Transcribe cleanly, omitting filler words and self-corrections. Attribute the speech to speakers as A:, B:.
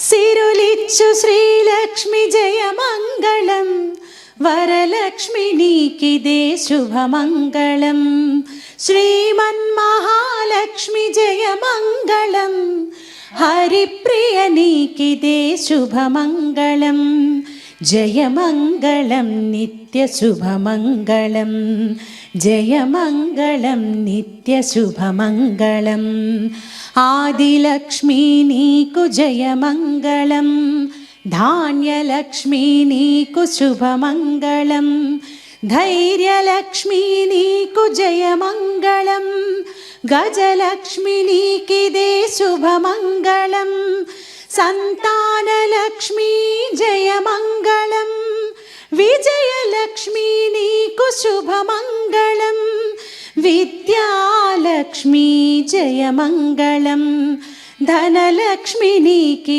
A: సిరులిచ్చు శ్రీలక్ష్మి జయమంగళం, వరలక్ష్మి నీకిదే శుభమంగళం. శ్రీమన్మహాలక్ష్మి జయమంగళం, హరిప్రియ నీకిదే శుభమంగళం. జయమంగళం నిత్యశుభమంగళం, జయమంగళం నిత్యశుభమంగళం. ఆదిలక్ష్మీ నీకు జయమంగళం, ధాన్యలక్ష్మీ నీకు శుభమంగళం. ధైర్యలక్ష్మీ నీకు జయమంగళం, గజలక్ష్మి నీకిదే శుభమంగళం. సంతానలక్ష్మీ జయమంగళం, విజయలక్ష్మి నీకు శుభమంగళం. విద్యాలక్ష్మీ జయమంగళం, ధనలక్ష్మి నీకి